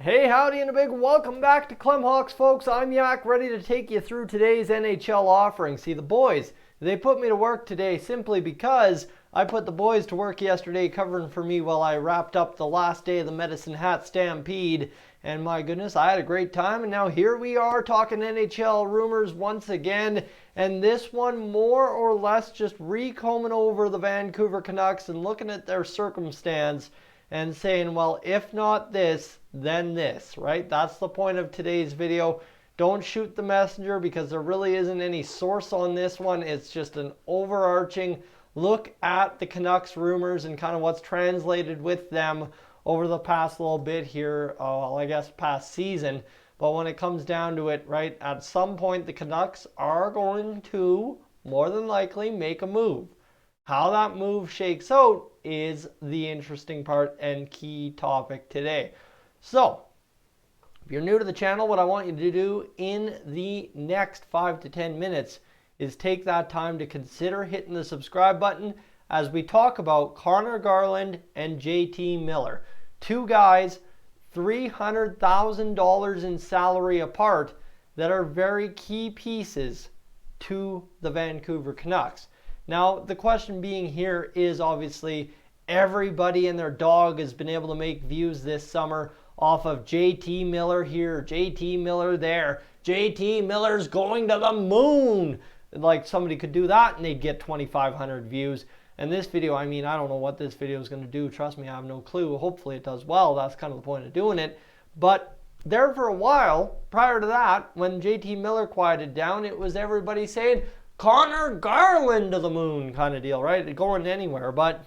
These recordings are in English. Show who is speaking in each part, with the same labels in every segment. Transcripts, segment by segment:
Speaker 1: Hey, howdy, and a big welcome back to Clemhawks, folks. I'm Yak, ready to take you through today's NHL offering. See, the boys, they put me to work today simply because I put the boys to work yesterday covering for me while I wrapped up the last day of the Medicine Hat Stampede. And my goodness, I had a great time, and now here we are talking NHL rumors once again. And this one more or less just recombing over the Vancouver Canucks and looking at their circumstance and saying, well, if not this, then this, right? That's the point of today's video. Don't shoot the messenger because there really isn't any source on this one. It's just an overarching look at the Canucks rumors and kind of what's translated with them over the past little bit here, I guess past season. But when it comes down to it, right, at some point the Canucks are going to, more than likely, make a move. How that move shakes out is the interesting part and key topic today. So, if you're new to the channel, what I want you to do in the next 5 to 10 minutes is take that time to consider hitting the subscribe button as we talk about Conor Garland and JT Miller. Two guys, $300,000 in salary apart, that are very key pieces to the Vancouver Canucks. Now, the question being here is obviously everybody and their dog has been able to make views this summer off of JT Miller here, JT Miller there, JT Miller's going to the moon. Like somebody could do that and they'd get 2,500 views. And this video, I mean, I don't know what this video is going to do. Trust me, I have no clue. Hopefully it does well. That's kind of the point of doing it. But there for a while, prior to that, when JT Miller quieted down, it was everybody saying, Conor Garland to the moon kind of deal, right? Going anywhere. But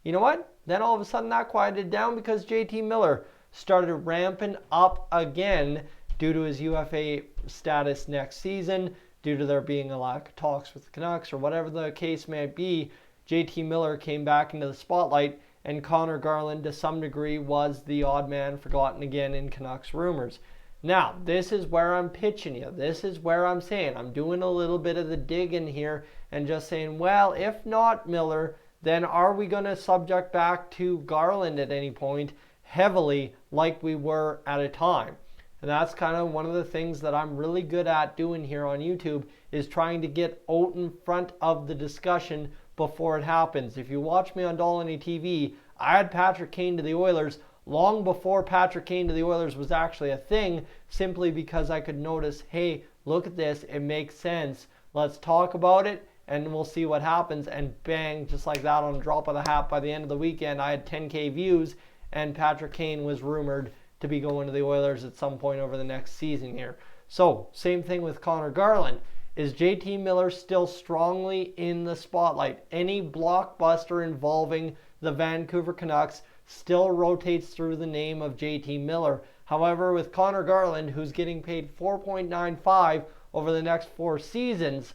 Speaker 1: you know what? Then all of a sudden that quieted down because JT Miller started ramping up again due to his UFA status next season, due to there being a lack of talks with the Canucks or whatever the case may be. JT Miller came back into the spotlight, and Conor Garland to some degree was the odd man forgotten again in Canucks rumors. Now, this is where I'm pitching you. This is where I'm saying I'm doing a little bit of the digging here and just saying, well, if not Miller, then are we going to subject back to Garland at any point heavily like we were at a time? And that's kind of one of the things that I'm really good at doing here on YouTube, is trying to get out in front of the discussion before it happens. If you watch me on Dolany TV, I had Patrick Kane to the Oilers long before Patrick Kane to the Oilers was actually a thing, simply because I could notice, hey, look at this, it makes sense. Let's talk about it and we'll see what happens. And bang, just like that on a drop of the hat, by the end of the weekend, I had 10K views and Patrick Kane was rumored to be going to the Oilers at some point over the next season here. So, same thing with Conor Garland. Is JT Miller still strongly in the spotlight? Any blockbuster involving the Vancouver Canucks still rotates through the name of JT Miller. However, with Conor Garland, who's getting paid $4.95 over the next 4 seasons,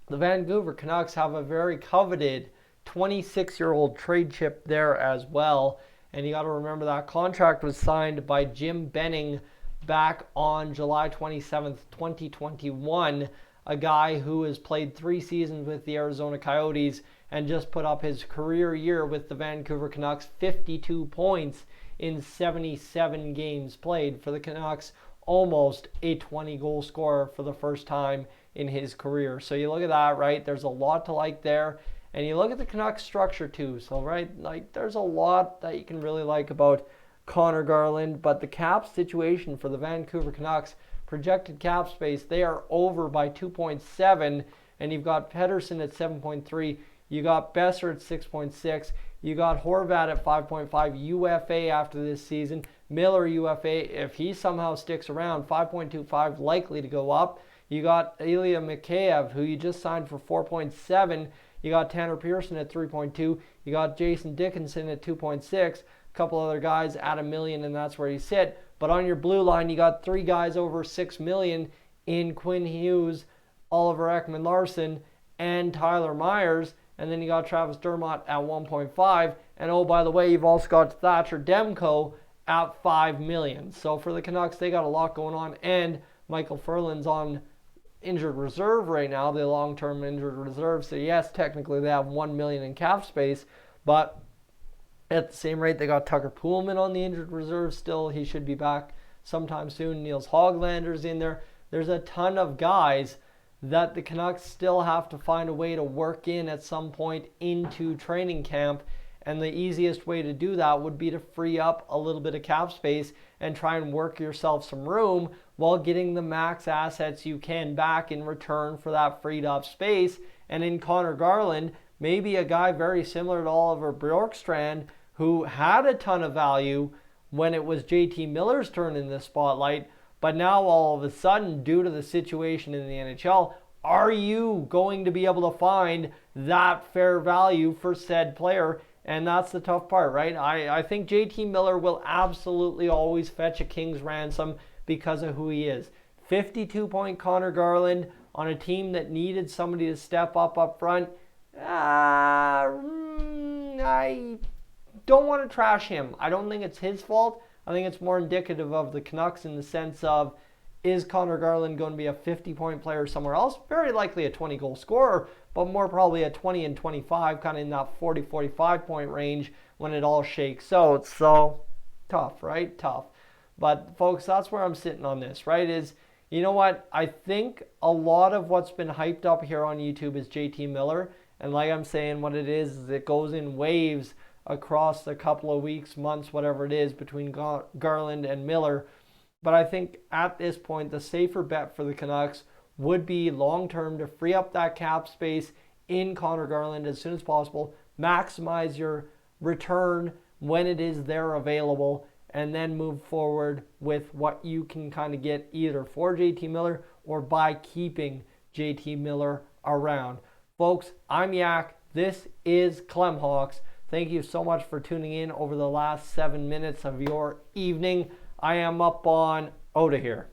Speaker 1: the Vancouver Canucks have a very coveted 26-year-old trade chip there as well. And you got to remember that contract was signed by Jim Benning back on July 27th, 2021. A guy who has played 3 seasons with the Arizona Coyotes and just put up his career year with the Vancouver Canucks, 52 points in 77 games played for the Canucks, almost a 20-goal scorer for the first time in his career. So you look at that, right? There's a lot to like there. And you look at the Canucks structure too. So, right, like there's a lot that you can really like about Conor Garland. But the cap situation for the Vancouver Canucks, projected cap space, they are over by 2.7. And you've got Pettersson at 7.3. You got Besser at 6.6. You got Horvat at 5.5 UFA after this season. Miller UFA, if he somehow sticks around, 5.25 likely to go up. You got Ilya Mikheyev, who you just signed for 4.7. You got Tanner Pearson at 3.2. You got Jason Dickinson at 2.6. A couple other guys at $1 million, and that's where you sit. But on your blue line, you got 3 guys over $6 million in Quinn Hughes, Oliver Ekman-Larsson, and Tyler Myers. And then you got Travis Dermott at 1.5. And oh, by the way, you've also got Thatcher Demko at $5 million. So for the Canucks, they got a lot going on. And Michael Furlan's on injured reserve right now, the long-term injured reserve. So yes, technically they have $1 million in cap space, but At the same rate, they got Tucker Poolman on the injured reserve still. He should be back sometime soon. Niels Hoglander's in there. There's a ton of guys that the Canucks still have to find a way to work in at some point into training camp. And the easiest way to do that would be to free up a little bit of cap space and try and work yourself some room while getting the max assets you can back in return for that freed up space. And in Conor Garland, maybe a guy very similar to Oliver Bjorkstrand, who had a ton of value when it was JT Miller's turn in the spotlight, but now all of a sudden, due to the situation in the NHL, are you going to be able to find that fair value for said player? And that's the tough part, right? I think JT Miller will absolutely always fetch a king's ransom because of who he is. 52-point Conor Garland on a team that needed somebody to step up front. I don't want to trash him. I don't think it's his fault. I think it's more indicative of the Canucks in the sense of, is Conor Garland going to be a 50-point player somewhere else? Very likely a 20-goal scorer, but more probably a 20 and 25, kind of in that 40-45 point range when it all shakes out. So tough, right? Tough. But folks, that's where I'm sitting on this, right? Is, you know what? I think a lot of what's been hyped up here on YouTube is JT Miller. And like I'm saying, what it is it goes in waves across a couple of weeks, months, whatever it is, between Garland and Miller. But I think at this point, the safer bet for the Canucks would be long-term to free up that cap space in Conor Garland as soon as possible, maximize your return when it is there available, and then move forward with what you can kind of get either for JT Miller or by keeping JT Miller around. Folks, I'm Yak. This is Clem Hawks. Thank you so much for tuning in over the last 7 minutes of your evening. I am up on out of here.